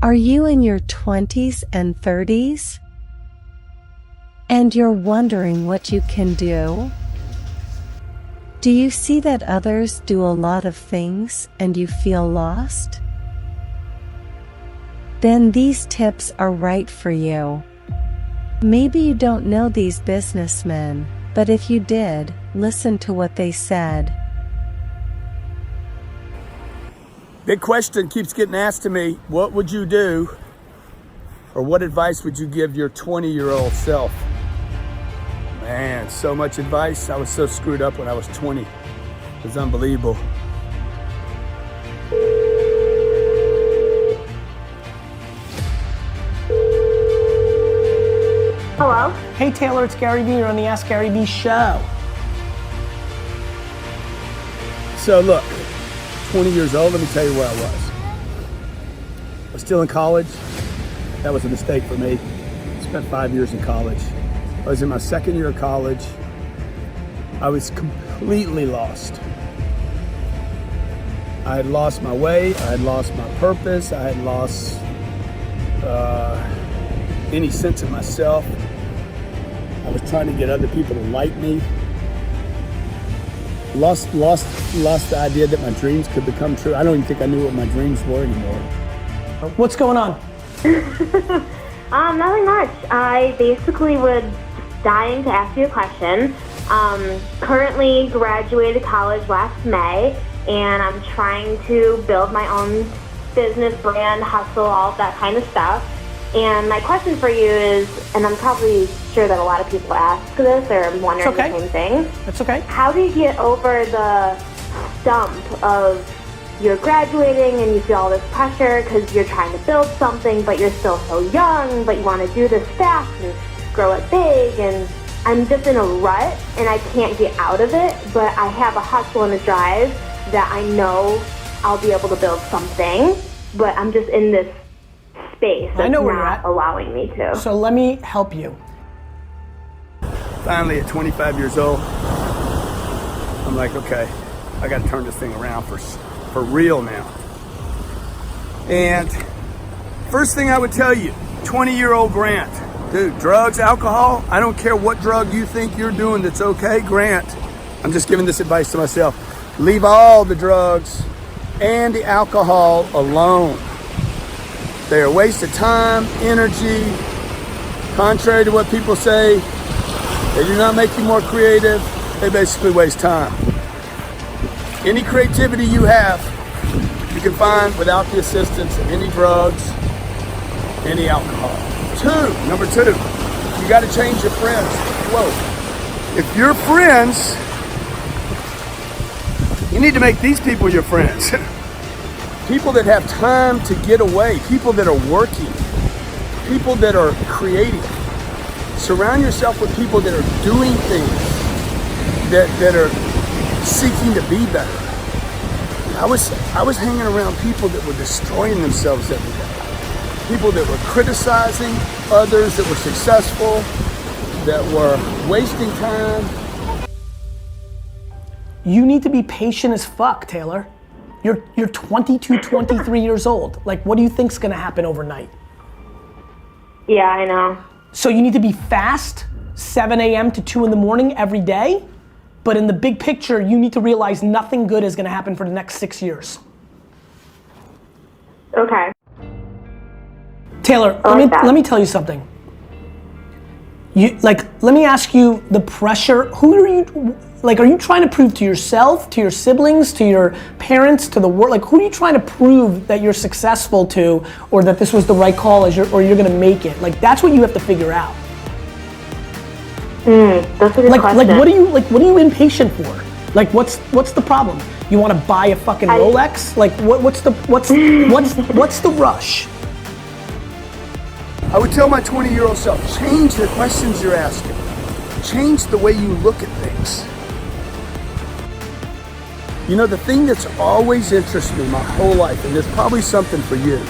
Are you in your 20s and 30s? And you're wondering what you can do? Do you see that others do a lot of things and you feel lost? Then these tips are right for you. Maybe you don't know these businessmen, but if you did, listen to what they said. Big question keeps getting asked to me. What would you do, or what advice would you give your 20-year-old self? Man, so much advice. I was so screwed up when I was 20. It was unbelievable. Hello? Hey Taylor, it's GaryVee. You're on the Ask GaryVee show. So look, 20 years old, let me tell you where I was. I was still in college. That was a mistake for me. Spent 5 years in college. I was in my second year of college. I was completely lost. I had lost my way. I had lost my purpose. I had lost any sense of myself. I was trying to get other people to like me. Lost the idea that my dreams could become true. I don't even think I knew what my dreams were anymore. What's going on? Nothing much. I basically was dying to ask you a question. Currently graduated college last May, and I'm trying to build my own business, brand, hustle, all of that kind of stuff. And my question for you is, and I'm probably sure that a lot of people ask this or wondering the same thing. That's okay. How do you get over the stump of you're graduating and you feel all this pressure because you're trying to build something, but you're still so young, but you want to do this fast and grow it big, and I'm just in a rut and I can't get out of it, but I have a hustle and a drive that I know I'll be able to build something, but I'm just in this space that's not allowing me to. So let me help you. Finally, at 25 years old, I'm like, okay, I got to turn this thing around for real now. And first thing I would tell you, 20-year-old Grant, dude, drugs, alcohol, I don't care what drug you think you're doing that's okay, Grant, I'm just giving this advice to myself. Leave all the drugs and the alcohol alone. They are a waste of time, energy. Contrary to what people say, they do not make you more creative. They basically waste time. Any creativity you have, you can find without the assistance of any drugs, any alcohol. Number two, you got to change your friends. Whoa. If your friends, you need to make these people your friends. People that have time to get away, people that are working, people that are creative. Surround yourself with people that are doing things, that are seeking to be better. I was hanging around people that were destroying themselves every day. People that were criticizing others that were successful, that were wasting time. You need to be patient as fuck, Taylor. You're 22, 23 years old. Like, what do you think's gonna happen overnight? Yeah, I know. So you need to be fast, 7 a.m. to 2 in the morning every day, but in the big picture, you need to realize nothing good is gonna happen for the next 6 years. Okay. Taylor, let me tell you something. Let me ask you the pressure. Who are you? Are you trying to prove to yourself, to your siblings, to your parents, to the world? Like, who are you trying to prove that you're successful to, or that this was the right call, or you're gonna make it? Like, that's what you have to figure out. That's a good question. What are you impatient for? Like, what's the problem? You want to buy a fucking Rolex? Like, what's the rush? I would tell my 20-year-old self, change the questions you're asking. Change the way you look at things. You know, the thing that's always interested me my whole life, and there's probably something for you,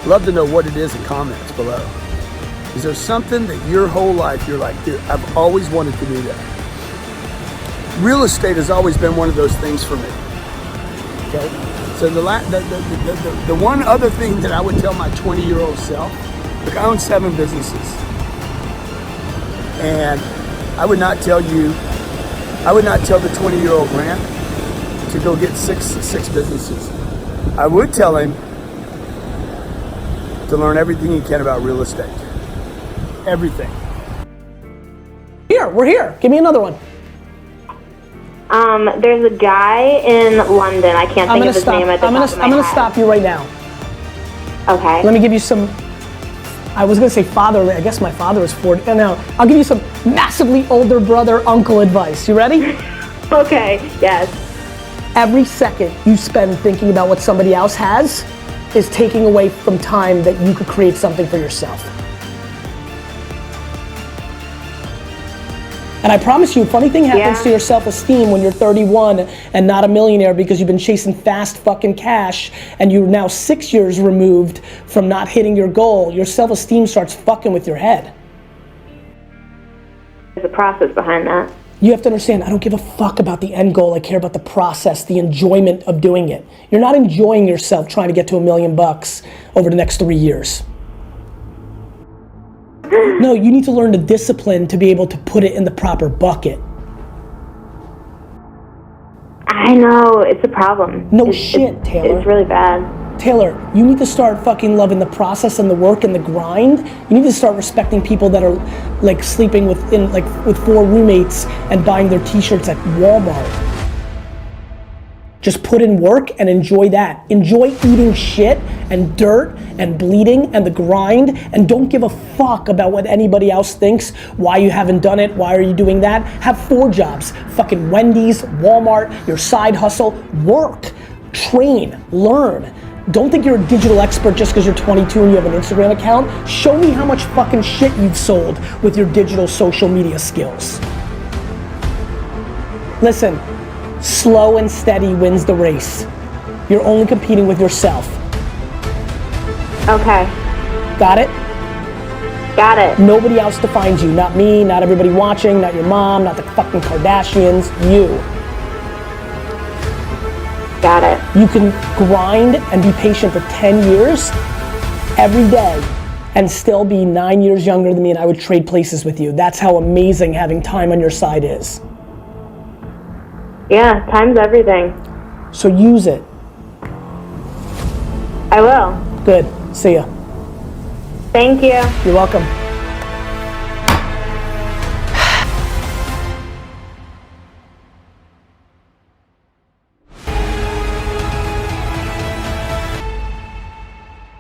love to know what it is in comments below. Is there something that your whole life you're like, dude, I've always wanted to do that? Real estate has always been one of those things for me. Okay? So the one other thing that I would tell my 20-year-old self, look, I own 7 businesses. And I would not tell the 20-year-old Grant to go get six businesses. I would tell him to learn everything he can about real estate. Everything. We're here. Give me another one. There's a guy in London. I can't think of his name at the top of my head. I'm gonna stop you right now. Okay. Let me give you some, I was gonna say fatherly, I guess my father was 40. No, I'll give you some massively older brother, uncle advice. You ready? Okay, yes. Every second you spend thinking about what somebody else has is taking away from time that you could create something for yourself. And I promise you, funny thing happens to your self-esteem when you're 31 and not a millionaire because you've been chasing fast fucking cash and you're now 6 years removed from not hitting your goal. Your self-esteem starts fucking with your head. There's a process behind that. You have to understand, I don't give a fuck about the end goal. I care about the process, the enjoyment of doing it. You're not enjoying yourself trying to get to $1 million over the next 3 years. No, you need to learn the discipline to be able to put it in the proper bucket. I know, it's a problem. Shit, Taylor. It's really bad. Taylor, you need to start fucking loving the process and the work and the grind. You need to start respecting people that are like sleeping with 4 roommates and buying their t-shirts at Walmart. Just put in work and enjoy that. Enjoy eating shit and dirt and bleeding and the grind, and don't give a fuck about what anybody else thinks, why you haven't done it, why are you doing that. Have 4 jobs, fucking Wendy's, Walmart, your side hustle. Work, train, learn. Don't think you're a digital expert just because you're 22 and you have an Instagram account. Show me how much fucking shit you've sold with your digital social media skills. Listen, slow and steady wins the race. You're only competing with yourself. Okay. Got it? Got it. Nobody else defines you. Not me, not everybody watching, not your mom, not the fucking Kardashians. You. Got it. You can grind and be patient for 10 years every day and still be 9 years younger than me, and I would trade places with you. That's how amazing having time on your side is. Yeah, time's everything. So use it. I will. Good. See ya. Thank you. You're welcome.